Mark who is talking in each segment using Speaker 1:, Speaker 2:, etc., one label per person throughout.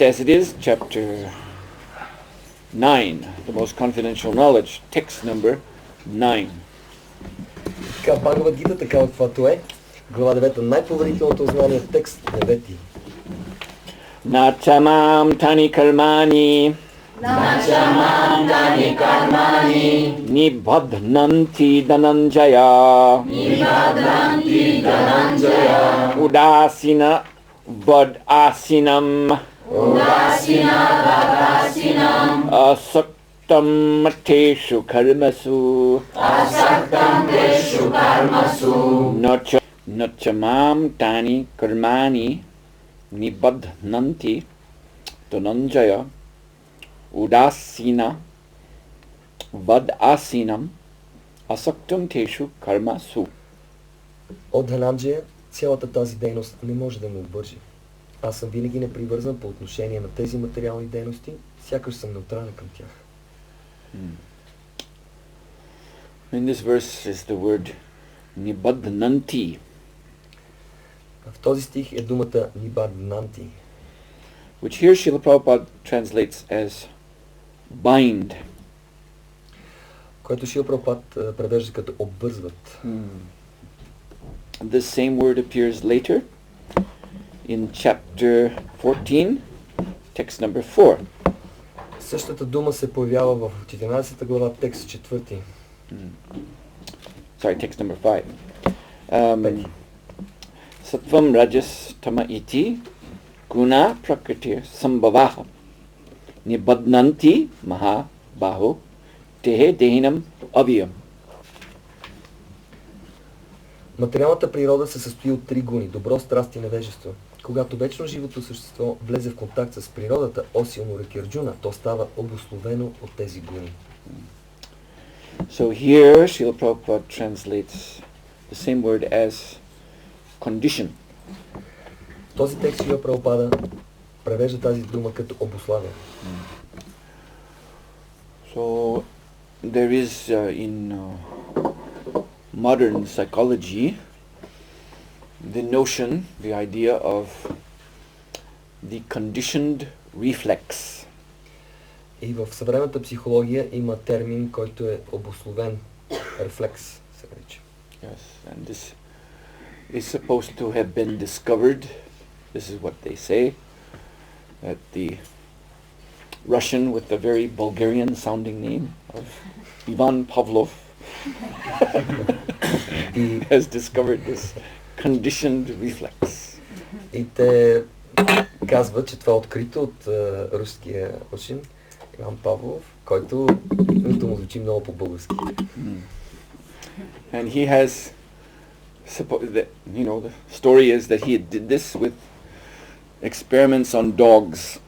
Speaker 1: as it is, chapter 9, the most confidential knowledge, text number 9.
Speaker 2: Така, Бхагавад Гита, така каквато е, глава 9, най-поверителното знание, текст 9.
Speaker 1: Nachamam tani karmani
Speaker 3: Nachamam tani karmani
Speaker 1: nibadhnanti dhananjaya
Speaker 3: nibadhanti dhananjaya
Speaker 1: udasina vadasinam
Speaker 3: udasina vadasinam
Speaker 1: asaktam teshu karmasu
Speaker 3: asaktam teshu karmasu
Speaker 1: nachamam tani karmani nibadhnanti dhananjaya udasina vadasinam asaktam teshu karmasu.
Speaker 2: От Дхананджия цялата тази дейност не може да ме обвържи. Аз съм винаги непривързан по отношение на тези материални дейности, сякаш съм неутрален към тях.
Speaker 1: In this verse is the word nibadhnanti,
Speaker 2: В този стих е думата нибаднанти,
Speaker 1: which here Srila Prabhupada translates as bind.
Speaker 2: което Шрила Прабхупад превежда като обвързват.
Speaker 1: This same word appears later in chapter 14, text number 4.
Speaker 2: Същата дума се появява в 14 глава, текст 4.
Speaker 1: Sorry, text number 5. Sattvam rajas tama iti guna prakriti sambhavaha nibadnanti maha baho tehe dehinam aviyam.
Speaker 2: Материалната природа се състои от три гуни – добро, страст и невежество. Когато вечно живото същество влезе в контакт с природата, осилно реки Арджуна, то става обусловено от тези гуни.
Speaker 1: So here Srila Prabhupada translates the same word as condition.
Speaker 2: Този текст Шрила Прабхупада превежда тази дума като обуславя.
Speaker 1: So there is in modern psychology the notion, the idea of the conditioned reflex.
Speaker 2: И в съвременната психология има термин, който е обусловен рефлекс, се нарича.
Speaker 1: Yes, and this is supposed to have been discovered, this is what they say, that the Russian with the very Bulgarian sounding name of Ivan Pavlov has discovered this conditioned reflex.
Speaker 2: И те казват, че това е открито от руския учен Иван Павлов, който името му звучи много по-български.
Speaker 1: And he has, the story is that he did this with experiments on dogs.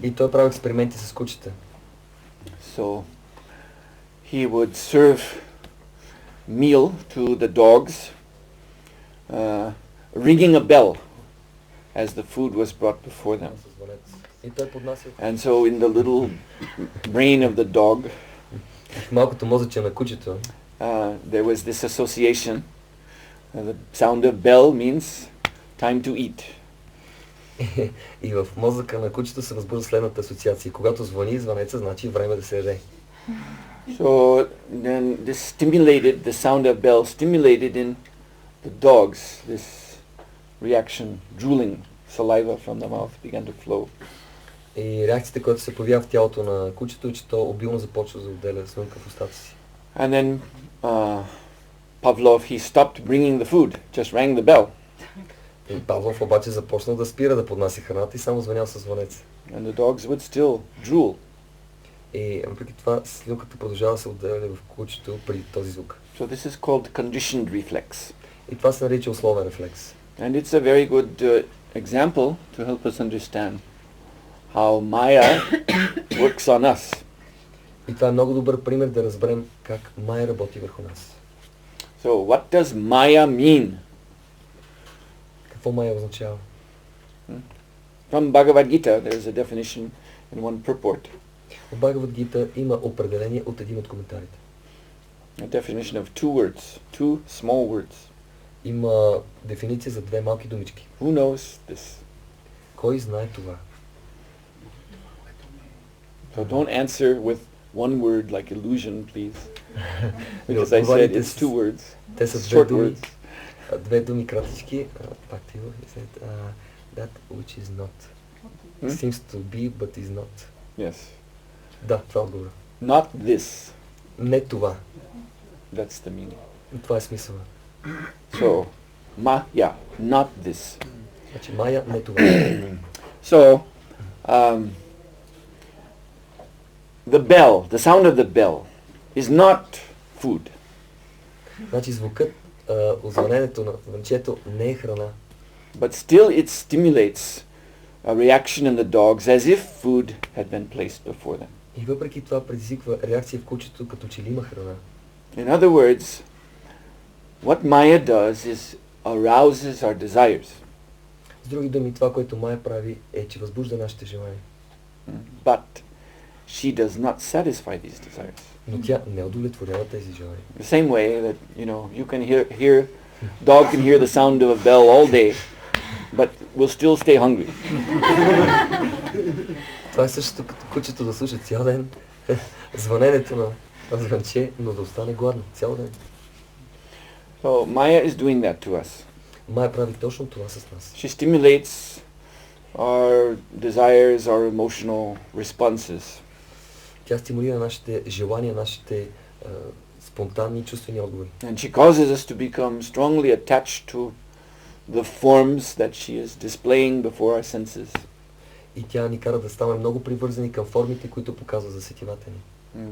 Speaker 2: И той прави експерименти с кучета.
Speaker 1: So he would serve meal to the dogs, ringing a bell as the food was brought before them.
Speaker 2: И той поднася
Speaker 1: And so in the little brain of the dog,
Speaker 2: в малкото мозъче на кучето,
Speaker 1: there was this association. The sound of bell means time to eat.
Speaker 2: и в мозъка на кучето се възбужда следната асоциация. Когато звъни звънеца, значи време да се яде.
Speaker 1: So then this stimulated, the sound of bell stimulated in the dogs this reaction, drooling, saliva from the mouth began to flow.
Speaker 2: И реакцията, която се появява в тялото на кучето, е, че то обилно започва да отделя слънка в устата си.
Speaker 1: And then Pavlov, he stopped bringing the food, just rang the bell.
Speaker 2: И Павлов обаче започна да спира да поднася храната и само звънял със звънеца.
Speaker 1: And the dogs would still drool.
Speaker 2: И въпреки това слюнката продължава да се отделя в кучето при този звук.
Speaker 1: So this is called conditioned reflex.
Speaker 2: И това се нарича условен рефлекс.
Speaker 1: And it's a very good example to help us understand how Maya works on us.
Speaker 2: И това е много добър пример да разберем как Майя работи върху нас.
Speaker 1: So what does Maya mean?
Speaker 2: Какво Майя означава?
Speaker 1: From Bhagavad Gita, there is a definition in one purport.
Speaker 2: В Бхагавад Гита има определение от един от коментарите.
Speaker 1: A definition of two words, two small words.
Speaker 2: Има дефиниция за две малки думички.
Speaker 1: Who knows this?
Speaker 2: Кой знае това?
Speaker 1: So don't answer with one word like illusion, please.
Speaker 2: Не
Speaker 1: Because I said
Speaker 2: отговаряйте
Speaker 1: it's two words.
Speaker 2: Те са две
Speaker 1: Short
Speaker 2: думи,
Speaker 1: words.
Speaker 2: две думи кратички. Back to you. He said, that which is not.
Speaker 1: Hmm?
Speaker 2: Seems to be, but is not.
Speaker 1: Yes.
Speaker 2: Да, това е отговора.
Speaker 1: Not this.
Speaker 2: Не това.
Speaker 1: That's the meaning.
Speaker 2: Това е смисъла.
Speaker 1: So, not this.
Speaker 2: Значи Майя, не това.
Speaker 1: So, the bell, the sound of the bell is not food.
Speaker 2: Значи звукът, озвънението на звънчето не е храна.
Speaker 1: But still it stimulates a reaction in the dogs as if food had been placed before them.
Speaker 2: И въпреки това предизвиква реакция в кучето, като че ли има храна.
Speaker 1: In other words, what Maya does is arouses our desires.
Speaker 2: С други думи, това, което Майя прави, е, че възбужда нашите желания.
Speaker 1: But she does not satisfy these desires.
Speaker 2: Но тя не удовлетворява тези желания.
Speaker 1: The same way that, you can hear dog can hear the sound of a bell all day, but will still stay hungry.
Speaker 2: Това е същото като кучето да слуша цял ден звъненето на звънче, но да остане гладно цял ден.
Speaker 1: So Maya is doing that to us.
Speaker 2: Майя прави точно това с нас.
Speaker 1: She stimulates our desires, our emotional responses.
Speaker 2: Тя стимулира нашите желания, нашите спонтанни чувствени отговори.
Speaker 1: And she causes us to become strongly attached to the forms that she is displaying before our senses.
Speaker 2: И тя ни кара да ставаме много привързани към формите, които показва за сетивата ни.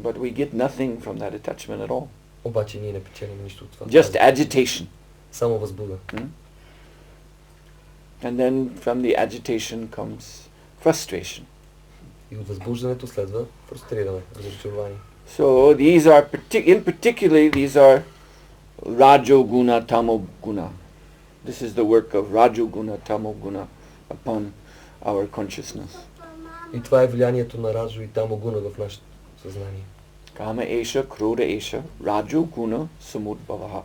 Speaker 1: But we get nothing from that attachment at all.
Speaker 2: Обаче ние не печелим нищо от това.
Speaker 1: Just agitation.
Speaker 2: Само възбуда.
Speaker 1: And then from the agitation comes frustration.
Speaker 2: И от възбуждането следва фрустриране, разочарование.
Speaker 1: So these are in particular these are Rajoguna, Tamoguna. This is the work of Rajoguna, Tamoguna upon our consciousness.
Speaker 2: И това е влиянието на Раджо и Тамогуна в нашето съзнание.
Speaker 1: Kama Esha, Krodha Esha, Rajoguna, Samudbhavaha.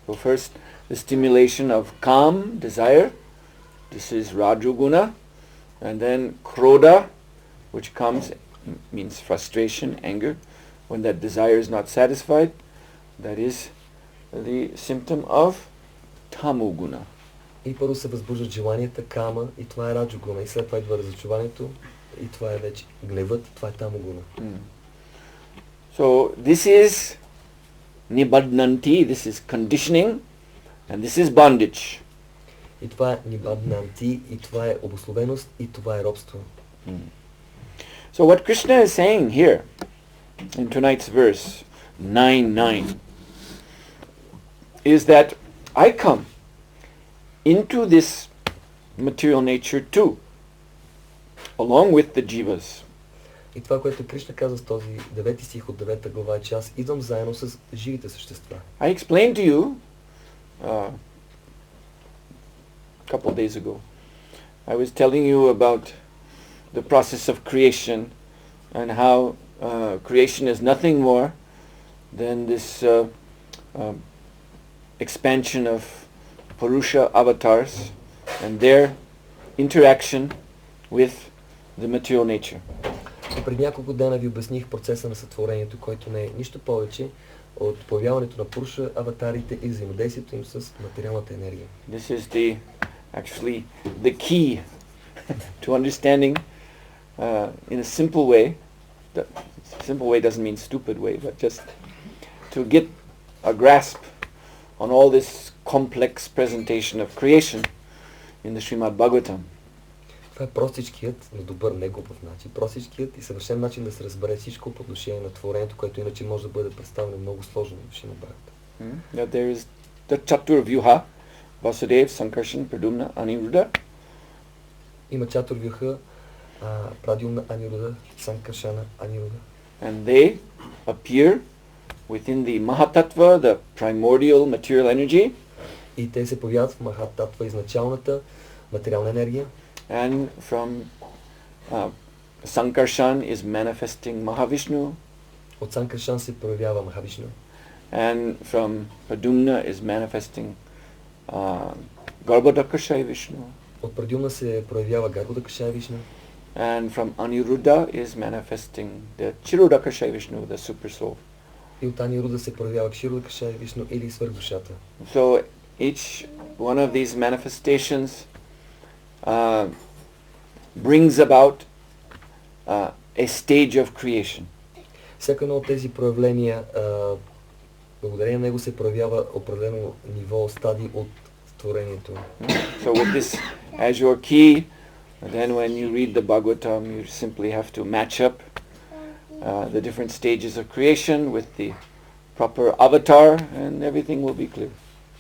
Speaker 1: So first, the stimulation of calm, desire. This is Rajoguna. And then Krodha, which means frustration, anger. When that desire is not satisfied, that is the symptom of Tamoguna.
Speaker 2: И първо се възбуждат желанията, кама, и това е Раджогуна. И след това идва разочарованието, и това е вече гневът, това е Тамогуна.
Speaker 1: So this is Nibadnanti, this is conditioning, and this is bondage.
Speaker 2: И това е Нибаднанти, и това е обусловеност, и това е робство.
Speaker 1: So what Krishna is saying here, in tonight's verse 9:9, is that I come into this material nature too, along with the jivas.
Speaker 2: И това, което Кришна казва с този 9 стих от 9 глава, е, че аз идвам заедно с живите същества.
Speaker 1: I explained to you a couple days ago. I was telling you about the process of creation and how creation is nothing more than this expansion of Purusha avatars and their interaction with the material nature.
Speaker 2: И преди няколко дена ви обясних процеса на сътворението, който не е нищо повече от появяването на Пуруша аватарите и взаимодействието им с материалната енергия.
Speaker 1: This is actually the key to understanding in a simple way. The simple way doesn't mean stupid way, but just to get a grasp on all this complex presentation of creation in the Srimad Bhagavatam.
Speaker 2: Това е простичкият, но добър, не глупав начин. Простичкият и съвършен начин да се разбере всичко по отношение на творението, което иначе може да бъде представено много сложно в Шримад Бхагаватам.
Speaker 1: That there is the Chaturvyuha, Vasudeva, Sankarshan, Pradyumna, Aniruddha.
Speaker 2: Има Чатурвюха, Прадюмна, Анируда, Санкаршана, Анируда.
Speaker 1: And they appear within the Mahatattva, the primordial material energy.
Speaker 2: И те се появяват в Махататва, изначалната материална енергия.
Speaker 1: And from Sankarshan is manifesting Mahavishnu.
Speaker 2: От Санкаршан се проявява Махавишну.
Speaker 1: And from Pradyumna is manifesting Garbhodakashaya Vishnu.
Speaker 2: От Прадюмна се проявява Гарбhodakashaya Вишну.
Speaker 1: And from Aniruddha is manifesting the Chirodakasha Vishnu, the super soul.
Speaker 2: И от Анируда се проявява Кширодакаша Вишну или свърхдушата.
Speaker 1: So each one of these manifestations brings about a stage of creation.
Speaker 2: Всяко едно от тези проявления, благодарение на него се проявява определено ниво, стадий от творението.
Speaker 1: So with this as your key, then when you read the Bhagavatam, you simply have to match up the different stages of creation with the proper avatar, and everything will be clear.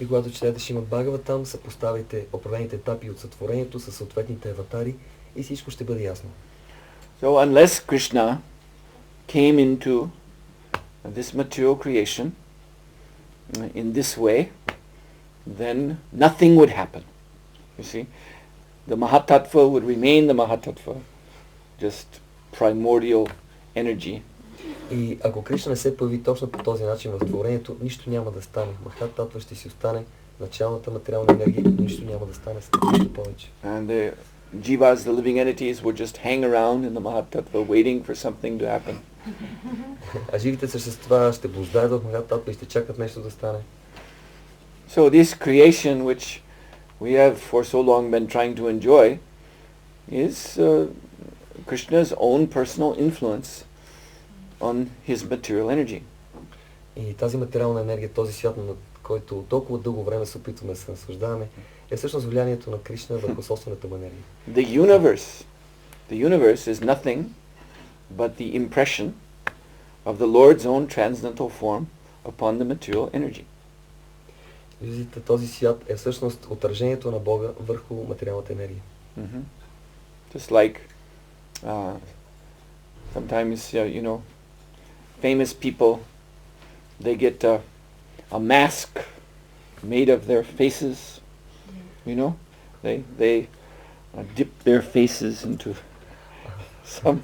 Speaker 2: И когато четете Шримад Бхагаватам, съпоставите определените етапи от сътворението със съответните аватари и всичко ще бъде ясно.
Speaker 1: So unless Krishna came into this material creation in this way, then nothing would happen. You see, the Mahatattva would remain the Mahatattva, just primordial energy.
Speaker 2: И ако Кришна не се появи точно по този начин в творението, нищо няма да стане. Махат Татва ще си остане началната материална енергия, нищо няма да стане с нищо повече.
Speaker 1: And the jivas, the living entities, would just hang around in the Mahatattva waiting for something to happen.
Speaker 2: А живите същества ще блуждаят в Махат Татва и ще чакат нещо да стане.
Speaker 1: So this creation which we have for so long been trying to enjoy is Krishna's own personal influence on his material energy.
Speaker 2: И тази материална енергия, този свят, на който толкова дълго време се опитваме да се наслаждаваме, е всъщност влиянието на Кришна върху собствената му енергия.
Speaker 1: The universe is nothing but the impression of the Lord's own transcendental form upon the material energy.
Speaker 2: Виждате, този свят е всъщност отражението на Бога върху материалната енергия.
Speaker 1: Mm-hmm. Just like sometimes, you know, famous people, they get a mask made of their faces, you know, they dip their faces into some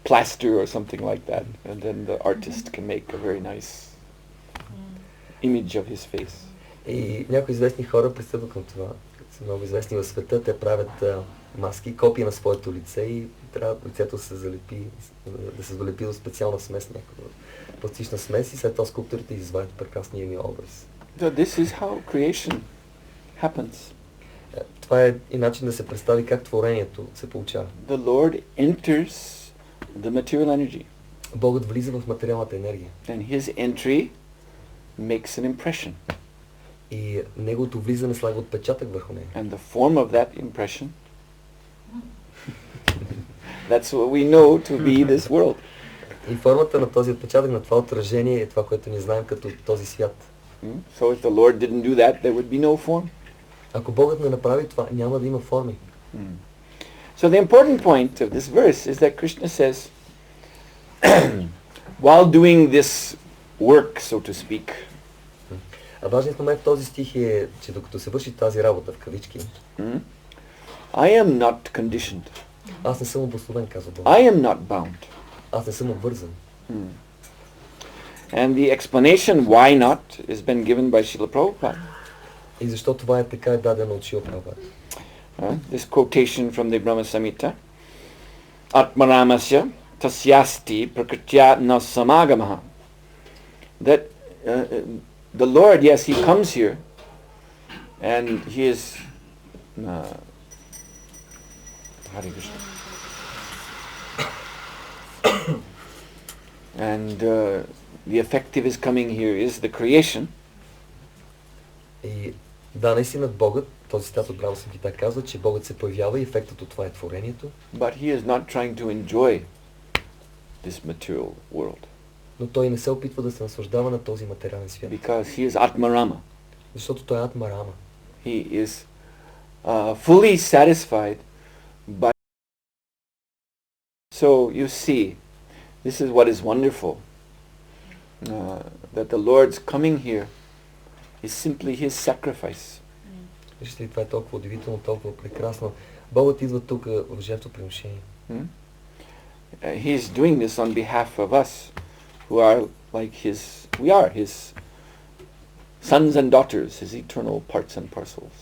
Speaker 1: plaster or something like that, and then the artist can make a very nice image of his face.
Speaker 2: И някои известни хора пристъпват към това. Са много известни в света, те правят маски, копия на своето лице и трябва лицето да се залепи, да се долепи до специална смес, някаква пластична смес и след това скулпторите извадят прекрасния ми образ.
Speaker 1: So this is how creation happens.
Speaker 2: Това е и начин да се представи как творението се получава.
Speaker 1: The Lord enters the material energy.
Speaker 2: Богът влиза в материалната енергия.
Speaker 1: And his entry makes an impression.
Speaker 2: И неговото влизане слага отпечатък върху нея.
Speaker 1: And the form of that impression, that's what we know to be this world.
Speaker 2: И формата на този отпечатък, на това отражение е това, което ние знаем като този свят.
Speaker 1: So if the Lord didn't do that, there would be no form.
Speaker 2: Ако Богът не направи това, няма да има форми.
Speaker 1: So the important point of this verse is that Krishna says, while doing this work, so to speak,
Speaker 2: А важният момент в този стих е, че докато се върши тази работа в кавички,
Speaker 1: I am not conditioned.
Speaker 2: аз не съм обусловен, казва Бог.
Speaker 1: I am not bound.
Speaker 2: Аз не съм обвързан.
Speaker 1: And the explanation why not has been given by Srila Prabhupada.
Speaker 2: И защо това е така е дадено от Шрила Прабхупада.
Speaker 1: This quotation from the Brahma Samhita, Atmaramasya tasyasti prakritya na samagamaha. That the Lord, yes, he comes here and he is Hare Krishna. And the effect of his coming here is the creation.
Speaker 2: И да, наистина Богът, този цитат от Брахма Самхита казва, че Богът се появява и ефектът от това е творението.
Speaker 1: But he is not trying to enjoy this material world.
Speaker 2: Но той не се опитва да се наслаждава на този материален свят.
Speaker 1: Because he is Atmarama.
Speaker 2: Защото той е Атмарама.
Speaker 1: He is fully satisfied by... So you see, this is what is wonderful. That the Lord's coming here is simply his sacrifice.
Speaker 2: Вижте ли, това е толкова удивително, толкова прекрасно. Богът идва тук в жертвоприношение.
Speaker 1: He is doing this on behalf of us, who are like his, we are his sons and daughters, his eternal parts and parcels.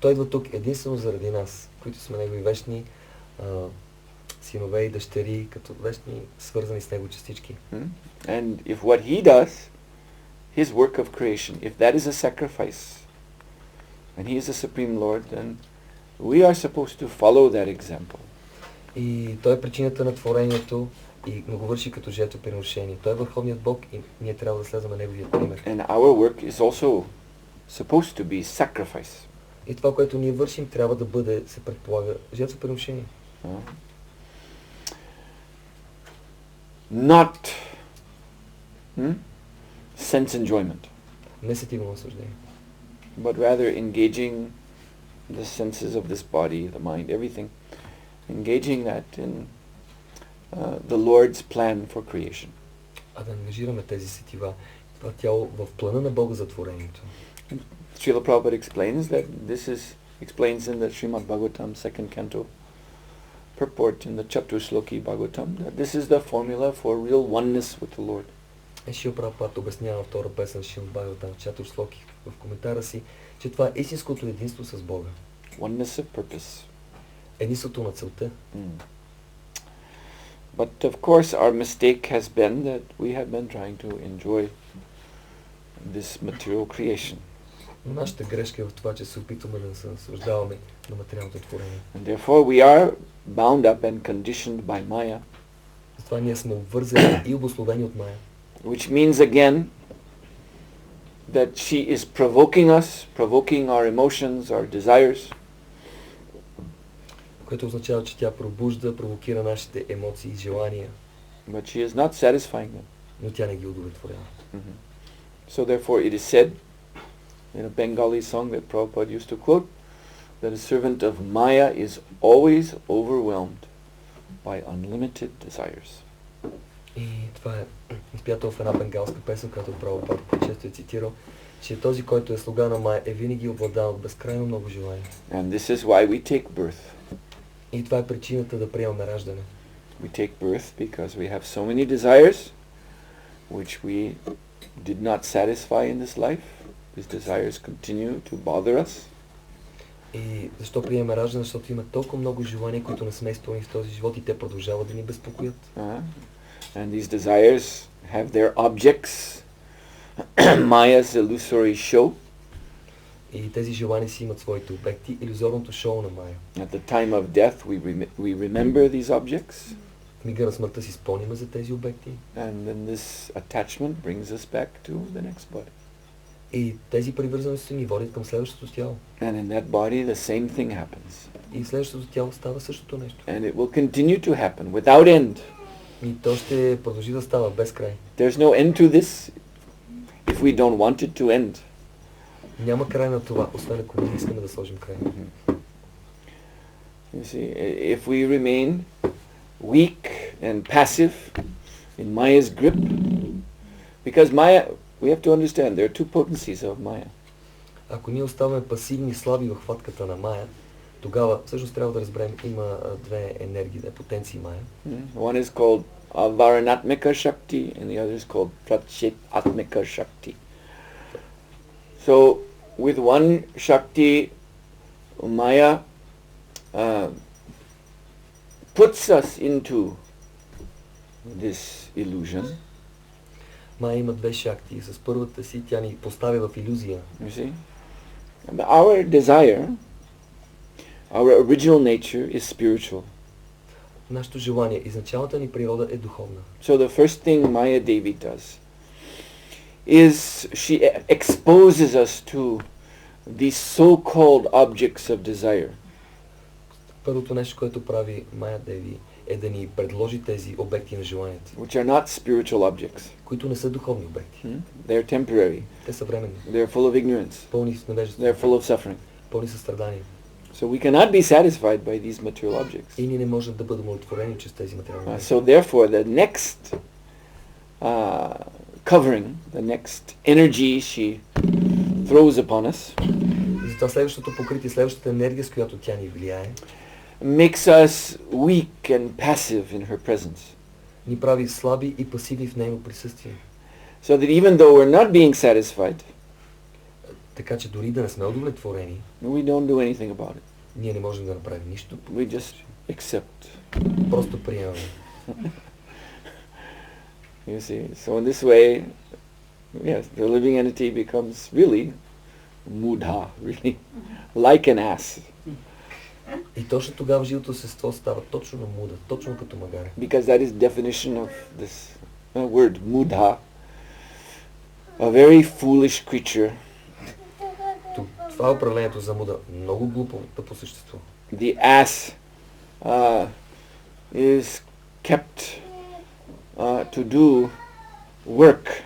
Speaker 2: Той идва тук единствено заради нас, които сме негови вечни синове и дъщери, като вечни свързани с него частички.
Speaker 1: And if what he does, his work of creation, if that is a sacrifice, and he is the Supreme Lord, then we are supposed to follow that example.
Speaker 2: И той е причината на творението и го върши като жертвоприношение. Той е върховният Бог и ние трябва да следваме неговия пример.
Speaker 1: And our work is also supposed to be sacrifice.
Speaker 2: И това, което ние вършим, трябва да бъде, се предполага, жертвоприношение.
Speaker 1: Not sense enjoyment,
Speaker 2: Не сетивно наслаждение.
Speaker 1: but rather engaging the senses of this body, the mind, everything, engaging that in the Lord's plan for creation.
Speaker 2: А да ангажираме тези сетива, това тяло в плана на Бога за творението.
Speaker 1: Srila Prabhupada explains that explains in the Srimad Bhagavatam, 2nd canto, purport in the Chatusloki Bhagavatam, that this is the formula for real oneness with the Lord.
Speaker 2: Шрила Прабхупада обяснява втора песен Шримад Бхагаватам, Чатурслоки, в коментара си, че това е истинското единство с Бога.
Speaker 1: Oneness of purpose.
Speaker 2: Единството на целта.
Speaker 1: But of course our mistake has been that we have been trying to enjoy this material creation.
Speaker 2: Нашата грешка е в това, че се опитваме да се наслаждаваме на материалното творение.
Speaker 1: And therefore we are bound up and conditioned by Maya.
Speaker 2: Затова ние сме обвързани и обусловени от Мая.
Speaker 1: Which means again that she is provoking us, provoking our emotions, our desires.
Speaker 2: Което означава, че тя пробужда, провокира нашите емоции и желания.
Speaker 1: But she is not satisfying them.
Speaker 2: Но тя не ги удовлетворява.
Speaker 1: So therefore it is said in a Bengali song that Prabhupada used to quote, that a servant of Maya is always overwhelmed by unlimited desires.
Speaker 2: И това е изпято в една бенгалска песен, която Прабхупада по-често е цитирал, че този, който е слуга на Мая, е винаги обладан от безкрайно много желания.
Speaker 1: And this is why we take birth.
Speaker 2: И това е причината да приемаме раждане.
Speaker 1: We take birth because we have so many desires which we did not satisfy in this life. These desires continue to bother us.
Speaker 2: И защо приемаме раждане? Защото има толкова много желания, които не сме изпълнени в този живот и те продължават да ни безпокоят.
Speaker 1: And these desires have their objects, Maya's illusory show.
Speaker 2: И тези желания си имат своите обекти, илюзорното шоу на Майя.
Speaker 1: At the time of death we remember these objects.
Speaker 2: В мига на смъртта си спомняме за тези обекти.
Speaker 1: And then this attachment brings us back to the next body.
Speaker 2: И тези привързаности ни водят към следващото тяло.
Speaker 1: And in that body the same thing happens.
Speaker 2: И в следващото тяло става същото нещо.
Speaker 1: And it will continue to happen without end.
Speaker 2: И то ще продължи да става без край.
Speaker 1: There's no end to this if we don't want it to end.
Speaker 2: Няма край на това, освен ако ние искаме да сложим край.
Speaker 1: You see, if we remain weak and passive in Maya's grip, because Maya, we have to understand, there are two potencies of Maya.
Speaker 2: Ако ние оставаме пасивни и слаби в хватката на Мая, тогава всъщност трябва да разберем, има две енергии, две потенции Мая.
Speaker 1: One is called Avaranatmika Shakti and the other is called Prachetatmika Shakti. So with one Shakti, Maya puts us into this illusion.
Speaker 2: Мая има две шакти. С първата си тя ни поставя в илюзия.
Speaker 1: You see? And our desire, our original nature is spiritual.
Speaker 2: Нашето желание, изначалната ни природа е духовна.
Speaker 1: So the first thing Maya Devi does is she exposes us to these so-called objects of desire.
Speaker 2: Първото нещо, което прави Майя Деви, е да ни предложи тези обекти на желанието.
Speaker 1: Which are not spiritual objects.
Speaker 2: Които не са духовни обекти.
Speaker 1: They are temporary.
Speaker 2: Те са временни.
Speaker 1: They are full of ignorance.
Speaker 2: Пълни с невежество.
Speaker 1: They are full of suffering.
Speaker 2: Пълни със страдания.
Speaker 1: So we cannot be satisfied by these material objects.
Speaker 2: И ние не можем да бъдем удовлетворени чрез тези материални обекти.
Speaker 1: So therefore the next covering, the next energy she throws upon us,
Speaker 2: И затова следващото покритие, следващата енергия, с която тя ни влияе,
Speaker 1: makes us weak and passive in her presence.
Speaker 2: Ни прави слаби и пасивни в нейно присъствие.
Speaker 1: So that even though we're not being satisfied,
Speaker 2: така че дори да не сме удовлетворени,
Speaker 1: we don't do anything about it.
Speaker 2: ние не можем да направим нищо.
Speaker 1: We just accept.
Speaker 2: Просто приемаме.
Speaker 1: You see, so in this way, yes, the living entity becomes really mudha, really like an ass.
Speaker 2: И точно тогава живото същество става точно на муда, точно като магаре.
Speaker 1: Because that is definition of this word mudha, a very foolish creature.
Speaker 2: Това е определението за муда. Много глупо по същество.
Speaker 1: The ass is kept to do work.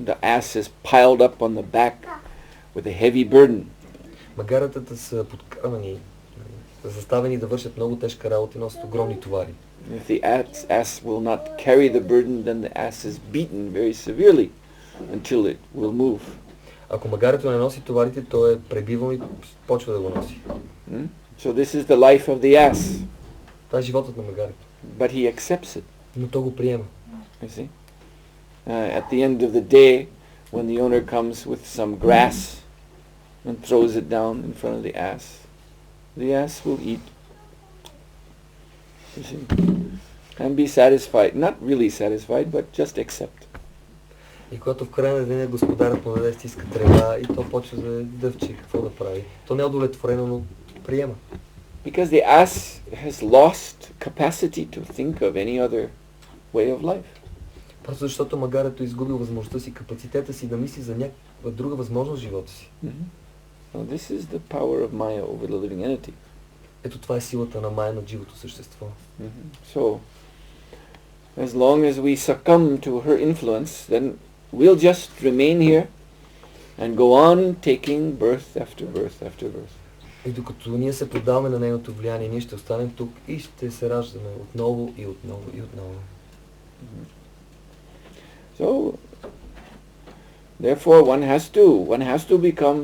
Speaker 1: The ass is piled up on the back with a heavy burden.
Speaker 2: Магаретата са подкарани, заставени да вършат много тежка работа и носят огромни товари.
Speaker 1: If the ass will not carry the burden, then the ass is beaten very severely until it will move.
Speaker 2: Ако магарето не носи товарите, то е пребивано и почва да го носи.
Speaker 1: So this is the life of the ass.
Speaker 2: Това е животът на магарето.
Speaker 1: But he accepts it.
Speaker 2: Но то го приема.
Speaker 1: You see? At the end of the day, when the owner comes with some grass and throws it down in front of the ass will eat. You see? And be satisfied. Not really satisfied, but just accept.
Speaker 2: И когато в края на деня господарът му даде стиска трева и то почва да дъвчи какво да прави. То не е удовлетворено, но приема.
Speaker 1: Because the ass has lost capacity to think of any other way of life.
Speaker 2: Просто защото магарето е изгубил възможността си, капацитета си да мисли за някаква друга възможност в живота си.
Speaker 1: So this is the power of Maya over the living entity.
Speaker 2: Ето това е силата на Майя над живото същество.
Speaker 1: So, as long as we succumb to her influence, then we'll just remain here and go on taking birth after birth after birth.
Speaker 2: И докато ние се подаваме на нейното влияние, ние ще останем тук и ще се раждаме отново и отново и отново.
Speaker 1: So, therefore one has to become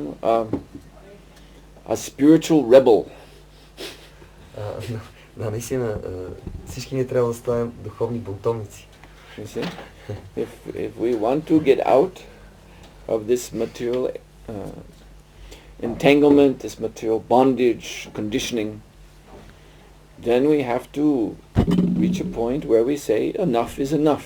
Speaker 1: a spiritual rebel.
Speaker 2: Да, наистина, всички ние трябва да станем духовни бунтовници.
Speaker 1: You see? If we want to get out of this material entanglement, this material bondage, conditioning, then we have to reach a point where we say enough is enough.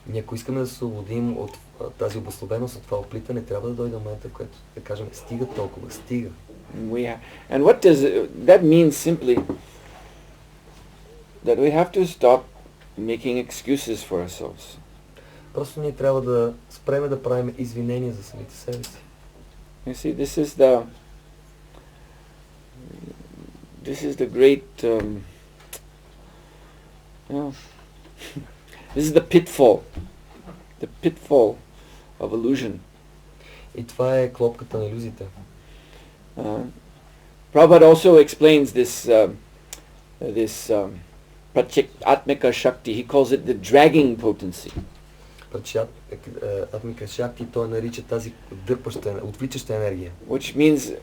Speaker 2: Ние ако искаме да се освободим от тази обособеност, от това оплитане, трябва да дойде момента, в който да кажем стига толкова, стига.
Speaker 1: And what does that mean simply? That we have to stop making excuses for ourselves.
Speaker 2: Просто ние трябва да спреме да правим извинения за самите себе си.
Speaker 1: You see, this is the great this is the pitfall of illusion.
Speaker 2: И това е клопката на илюзията.
Speaker 1: Prabhupada also explains this Atmika Shakti. He calls it the dragging potency.
Speaker 2: Атмика Шакти, той нарича тази дърпаща, отвличаща енергия.
Speaker 1: Which means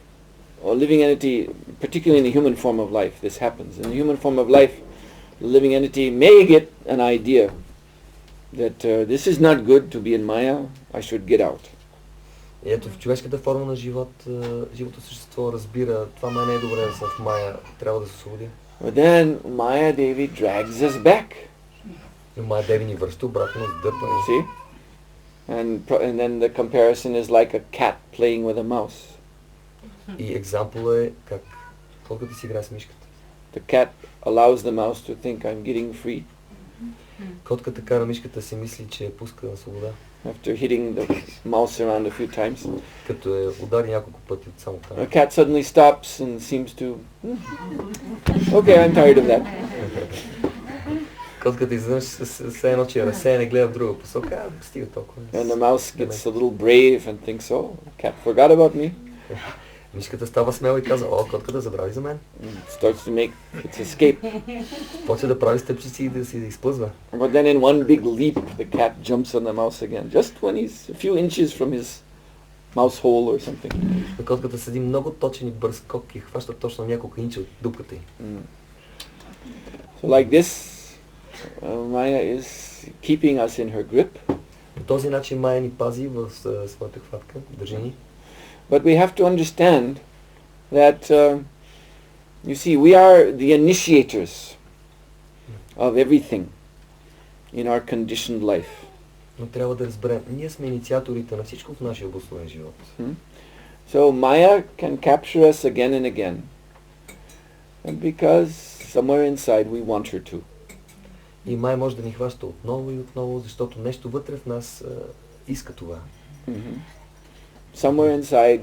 Speaker 1: a living entity, particularly in the human form of life, this happens. In the human form of life, the living entity may get an idea that this is not good to be in Maya, I should get out.
Speaker 2: И ето в човешката форма на живот, живото същество разбира, това ме не е добре да съм в Мая, трябва да се освободя.
Speaker 1: But then Maya Devi drags us back.
Speaker 2: Но Мая Деви ни връща обратно с дърпане.
Speaker 1: See? And then the comparison is like a cat playing with a mouse.
Speaker 2: И екзампъл е как колкото си играе с мишката.
Speaker 1: The cat allows the mouse to think I'm getting free.
Speaker 2: Котката кара мишката си мисли, че пуска на свобода.
Speaker 1: After hitting the mouse around a few times,
Speaker 2: като е удари няколко пъти от само там.
Speaker 1: the cat suddenly stops and seems to, okay, I'm tired of that.
Speaker 2: Котката изведнъж се едно, че разсеяне гледа в друга посока, стига толкова.
Speaker 1: And the mouse gets a little brave and thinks, oh, the cat forgot about me.
Speaker 2: Мишката става смела и казва, о, котката забрави за мен.
Speaker 1: Starts to make its escape.
Speaker 2: Почва да прави стъпчици и да си изплъзва.
Speaker 1: But then in one big leap, the cat jumps on the mouse again, just when he's a few inches from his mouse hole or something.
Speaker 2: Котката седи много точен и бърз скок и хваща точно няколко инча от дупката й.
Speaker 1: So like this, Maya is keeping us in her grip.
Speaker 2: По този начин Майя ни пази в своята хватка, държи ни.
Speaker 1: But we have to understand that You see, we are the initiators of everything in our conditioned life.
Speaker 2: Но трябва да разберем, ние сме инициаторите на всичко в нашия обусловен живот.
Speaker 1: So Maya can capture us again and again, and because somewhere inside we want her to.
Speaker 2: И Майя може да ни хваща отново и отново, защото нещо вътре в нас иска това.
Speaker 1: Somewhere inside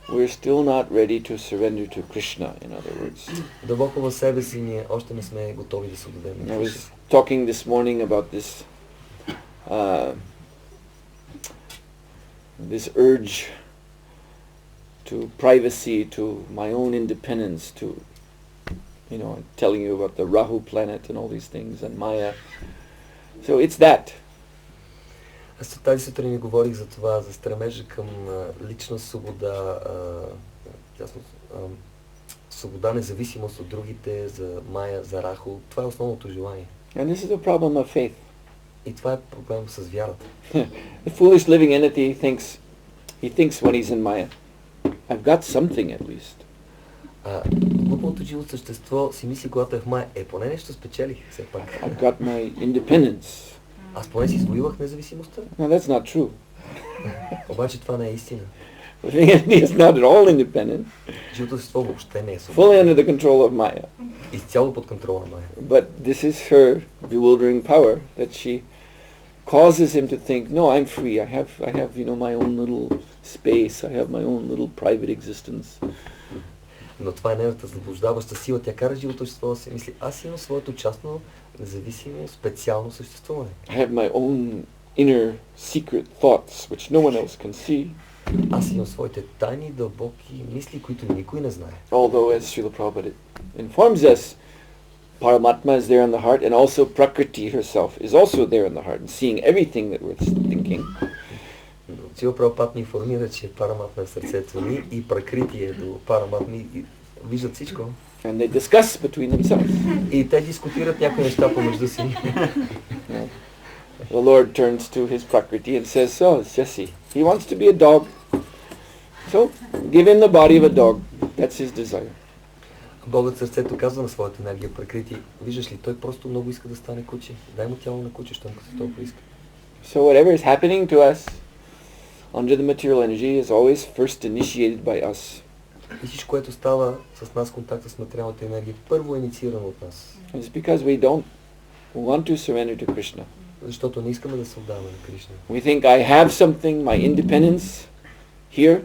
Speaker 1: we're still not ready to surrender to Krishna, in other words.
Speaker 2: Дълбоко в себе си ние още не сме готови да се отдадем на
Speaker 1: I
Speaker 2: Кришна.
Speaker 1: was talking this morning about this urge to privacy, to my own independence, to, telling you about the Rahu planet and all these things, and Maya. So it's that.
Speaker 2: Аз тази сутрин ни говорих за това, за стремежа към лична свобода, свобода, независимост от другите, за Майя, за Раху. Това е основното желание.
Speaker 1: And this is a problem of faith.
Speaker 2: И това е проблем с вярата.
Speaker 1: The foolish living entity thinks when he's in Maya, I've got something at least.
Speaker 2: Глупавото живо същество си мисли, когато е в Майя, поне нещо спечелих, все пак.
Speaker 1: I've got my independence.
Speaker 2: Аз поне си извоювах независимостта.
Speaker 1: No, that's not true.
Speaker 2: Обаче това не е истина.
Speaker 1: The living entity is not at all independent.
Speaker 2: Живото същество въобще не е свободно.
Speaker 1: Fully under the control of Maya.
Speaker 2: Изцяло под контрола на Майя.
Speaker 1: But this is her bewildering power that she causes him to think, no, I'm free. I have my own little space. I have my own little private existence.
Speaker 2: Но това е нейната заблуждаваща сила. Тя кара живото същество да си мисли, аз имам своето частно, независимо, специално съществуване.
Speaker 1: I have my own inner secret thoughts, which no one else can see.
Speaker 2: Аз имам своите тайни, дълбоки мисли, които никой не знае.
Speaker 1: Although, as Srila Prabhupada informs us, Paramatma is there in the heart, and also Prakriti herself is also there in the heart, and seeing everything that we're thinking.
Speaker 2: Срила Прабхупад ни информира, че Параматма е в сърцето ни и Пракрити е до Параматма и виждат всичко.
Speaker 1: And they discuss between themselves.
Speaker 2: И те дискутират някои неща помежду си.
Speaker 1: The Lord turns to his Prakriti and says, so, it's Jesse. He wants to be a dog. So, give him the body of a dog. That's his desire.
Speaker 2: Богът сърцето казва на своята енергия Пракрити, виждаш ли, той просто много иска да стане куче. Дай му тяло на куче, щом като толкова иска.
Speaker 1: So whatever is happening to us under the material energy is always first initiated by us.
Speaker 2: И всичко, което става с нас, контакта с материалната енергия, първо е инициирано от нас.
Speaker 1: It's because we don't want to surrender to Krishna.
Speaker 2: Защото не искаме да се отдаваме на Кришна.
Speaker 1: We think I have something, my independence, here,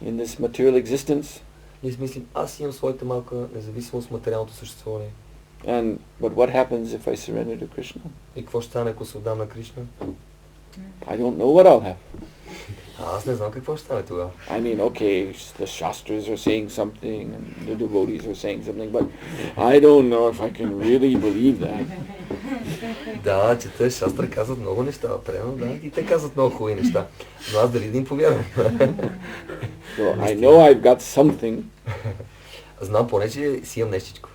Speaker 1: in this material existence.
Speaker 2: Ние си мислим, аз имам своята малка независимост, материалното съществуване.
Speaker 1: But what happens if I surrender to Krishna?
Speaker 2: И какво ще стане, ако се отдам на Кришна?
Speaker 1: I don't know what I'll have.
Speaker 2: Аз не знам какво ще стане тогава.
Speaker 1: I mean, okay, the Shastras are saying something, and the devotees are saying something, but I don't know if I can really believe that.
Speaker 2: Да, чета, Шастра казват много неща, примерно, да, и те казват много хубави неща. Но аз дали да им повярвам?
Speaker 1: So I know I've got something.
Speaker 2: Знам поне, че си имам нещичко.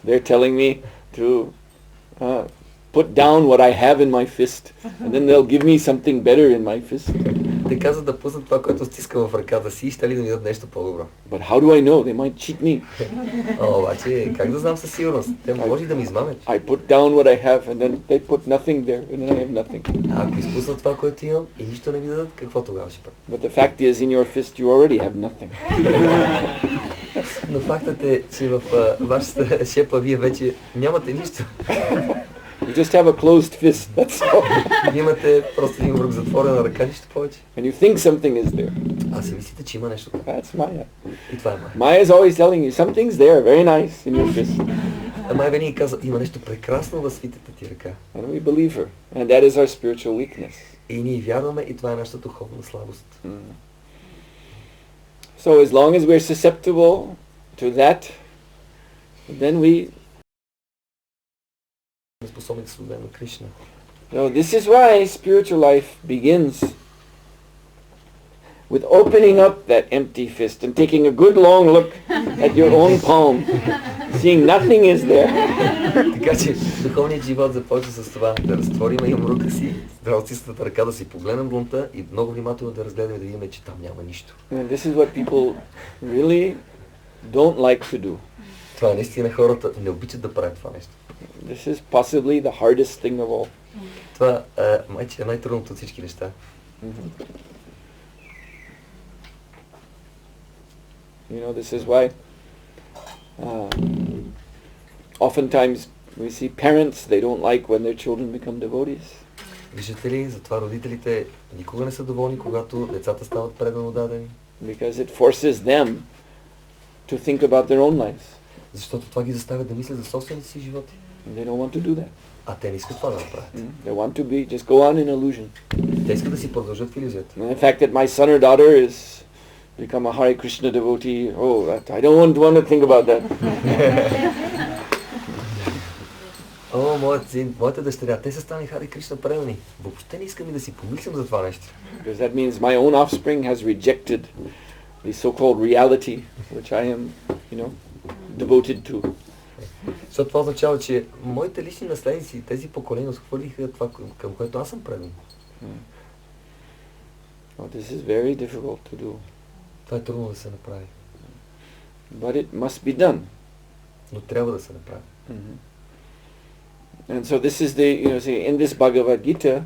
Speaker 1: They're telling me to put down what I have in my fist, and then they'll give me something better in my fist.
Speaker 2: Те казват да пуснат това, което стискам в ръката си и ще ли да ми дадат нещо по-добро.
Speaker 1: But how do I know? They might cheat me.
Speaker 2: Обаче, как да знам със сигурност? Те може и да ми измамят.
Speaker 1: I put down what I have, and then they put nothing there, and then I have nothing.
Speaker 2: Ако изпуснат това, което имам и нищо не ми дадат, какво тогава ще правя?
Speaker 1: But the fact is, in your fist, you already have nothing.
Speaker 2: Но фактът е, че в вашата шепа вие вече нямате нищо.
Speaker 1: You just have a closed fist, that's all.
Speaker 2: Вие имате просто един връх затворена ръка, нищо повече.
Speaker 1: And you think something is there.
Speaker 2: А си мислите, че има нещо.
Speaker 1: That's Maya.
Speaker 2: И това е Майя.
Speaker 1: Maya is always telling you, something's there, very nice, in your fist.
Speaker 2: Майя винаги казва, има нещо прекрасно във свитата ти ръка.
Speaker 1: And we believe her. And that is our spiritual weakness.
Speaker 2: И ние вярваме, и това е нашата духовна слабост.
Speaker 1: So as long as we're susceptible to that, then we...
Speaker 2: Способни да се отдадем на Кришна.
Speaker 1: So this is why spiritual life begins with opening up that empty fist and taking a good long look at your own palm, seeing nothing is there.
Speaker 2: Така че духовният живот започва с това да разтворим юмрука си, здравоцистата ръка, да си погледнем дланта и много внимателно да разгледаме, да видим, че там няма нищо.
Speaker 1: And this is what people really don't like to do.
Speaker 2: Това наистина хората не обичат да правят това нещо.
Speaker 1: This is possibly the hardest thing of all.
Speaker 2: Това майче е най-трудното от всички неща.
Speaker 1: You know, this is why oftentimes we see parents, they don't like when their children become devotees.
Speaker 2: Виждате ли, затова родителите никога не са доволни, когато децата стават предано дадени.
Speaker 1: Because it forces them to think about their own lives.
Speaker 2: Защото това ги заставя да мислят за собствените си животи.
Speaker 1: And they don't want to do that.
Speaker 2: А те не искат това да направят.
Speaker 1: They want to be, just go on in illusion.
Speaker 2: Те искат да си продължат в илюзията.
Speaker 1: And the fact that my son or daughter is become a Hare Krishna devotee, I don't want to think about that.
Speaker 2: О, моят син, моята дъщеря, те са стани Харе Кришна предани. Въобще не искам и да си помислям за това нещо.
Speaker 1: Because that means my own offspring has rejected the so-called reality which I am, devoted to.
Speaker 2: Защото това означава, че моите лични наследници, тези поколения, отхвърлиха това, към което аз съм предан.
Speaker 1: Well, this is very difficult to do.
Speaker 2: Това е трудно да се направи.
Speaker 1: But it must be done.
Speaker 2: Но трябва да се направи.
Speaker 1: And so this is in this Bhagavad Gita,